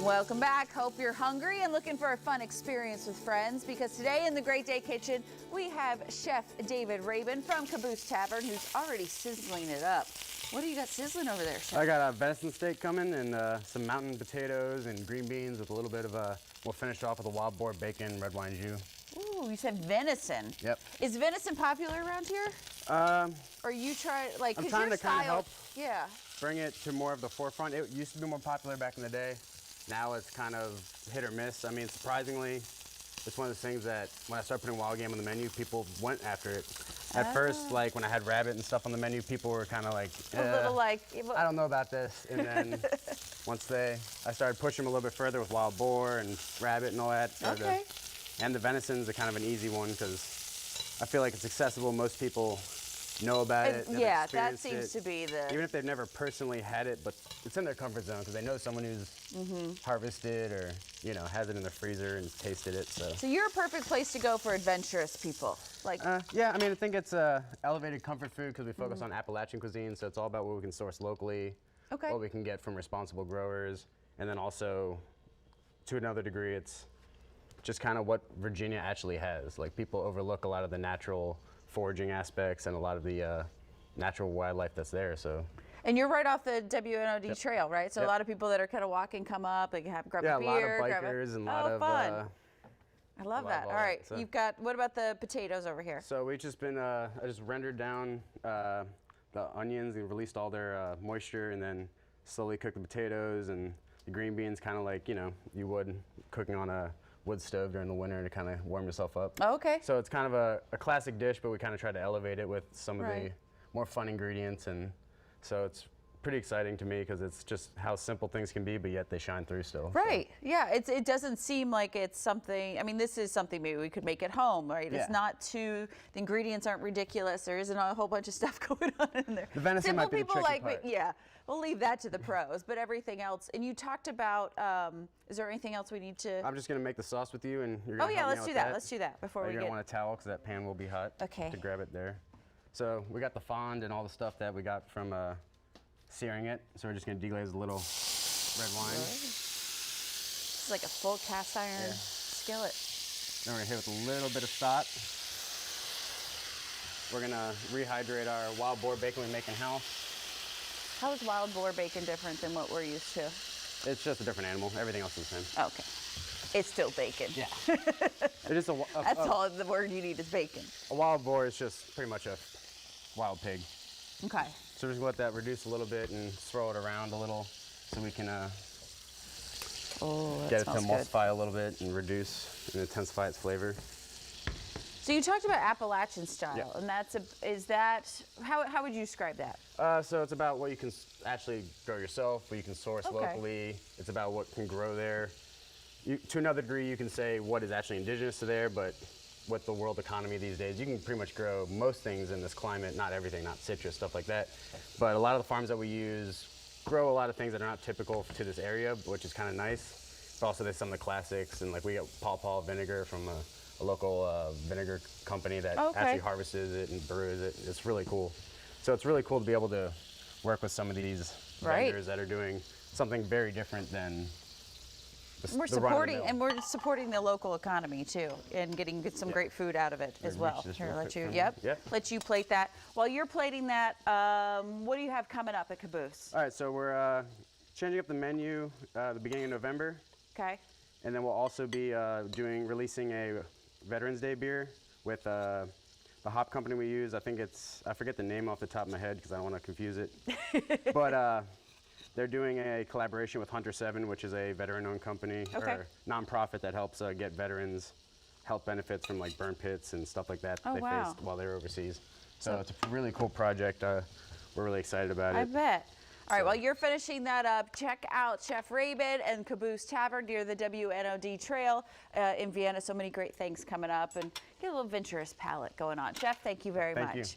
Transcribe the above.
Welcome back. Hope you're hungry and looking for a fun experience with friends, because today in the Great Day Kitchen we have Chef David Rabin from Caboose Tavern, who's already sizzling it up. What do you got sizzling over there, Chef? I got a venison steak coming and some mountain potatoes and green beans with a little bit of we'll finish off with a wild boar bacon, red wine jus. Ooh, you said venison. Yep. Is venison popular around here? Or you try, like, I'm cause trying your to kind of help yeah. bring it to more of the forefront. It used to be more popular back in the day. Now it's kind of hit or miss. I mean, surprisingly, it's one of those things that when I started putting wild game on the menu, people went after it. At first, like when I had rabbit and stuff on the menu, people were kind of like, a little like, I don't know about this. And then once I started pushing them a little bit further with wild boar and rabbit and all that. And the venison's a kind of an easy one because I feel like it's accessible. Most people know about it. Yeah, that seems to be the... Even if they've never personally had it, but it's in their comfort zone because they know someone who's harvested or, you know, has it in their freezer and tasted it. So you're a perfect place to go for adventurous people. Like, yeah, I mean, I think it's elevated comfort food because we focus on Appalachian cuisine, so it's all about what we can source locally, what we can get from responsible growers, and then also, to another degree, it's just kind of what Virginia actually has. Like, people overlook a lot of the natural foraging aspects and a lot of the natural wildlife that's there. So. And you're right off the WNOD trail, right? So a lot of people that are kind of walking come up, they have grab a beer. Yeah, a lot of bikers and a lot of fun. I love that. All right, so. You've got, what about the potatoes over here? So we've just been, I just rendered down the onions and released all their moisture, and then slowly cooked the potatoes and the green beans, kind of like, you know, you would cooking on a wood stove during the winter to kind of warm yourself up. Oh, okay. So it's kind of a classic dish, but we kind of try to elevate it with some of the more fun ingredients, and so it's pretty exciting to me because it's just how simple things can be, but yet they shine through still. Right. So. Yeah. It doesn't seem like it's something. I mean, this is something maybe we could make at home, right? Yeah. It's not too. The ingredients aren't ridiculous. There isn't a whole bunch of stuff going on in there. The venison Simple might be people the tricky like part. yeah. We'll leave that to the pros, but everything else. And you talked about. Is there anything else we need to? I'm just gonna make the sauce with you, and you're gonna. Oh yeah, let's do that. Let's do that before we get. You're gonna want a towel because that pan will be hot. Okay. To grab it there. So we got the fond and all the stuff that we got from searing it. So we're just gonna deglaze a little red wine. It's like a full cast iron skillet. Then we're gonna hit it with a little bit of stock. We're gonna rehydrate our wild boar bacon we make in house. How is wild boar bacon different than what we're used to? It's just a different animal. Everything else is the same. Okay. It's still bacon. Yeah. It is That's all the word you need is bacon. A wild boar is just pretty much a wild pig. Okay. So we're just gonna let that reduce a little bit and throw it around a little so we can get it to emulsify a little bit and reduce and intensify its flavor. So you talked about Appalachian style, and how would you describe that? So it's about what you can actually grow yourself, what you can source locally. It's about what can grow there. To another degree, you can say what is actually indigenous to there, but with the world economy these days, you can pretty much grow most things in this climate, not everything, not citrus, stuff like that. But a lot of the farms that we use grow a lot of things that are not typical to this area, which is kind of nice. But also there's some of the classics, and like we get Paw vinegar from a local vinegar company that actually harvests it and brews it. It's really cool. So it's really cool to be able to work with some of these vendors that are doing something very different than we're supporting the local economy too, and getting some great food out of it as well. Here, let you plate that. While you're plating that, what do you have coming up at Caboose? All right, so we're changing up the menu the beginning of November. Okay. And then we'll also be releasing a Veterans Day beer with the hop company we use. I think I forget the name off the top of my head because I don't want to confuse it. But they're doing a collaboration with Hunter 7, which is a veteran-owned company or nonprofit that helps get veterans health benefits from like burn pits and stuff like that they faced while they were overseas. So it's a really cool project. We're really excited about it. I bet. All right, while you're finishing that up, check out Chef Rabin and Caboose Tavern near the WNOD Trail in Vienna. So many great things coming up, and get a little adventurous palate going on. Chef, thank you very much.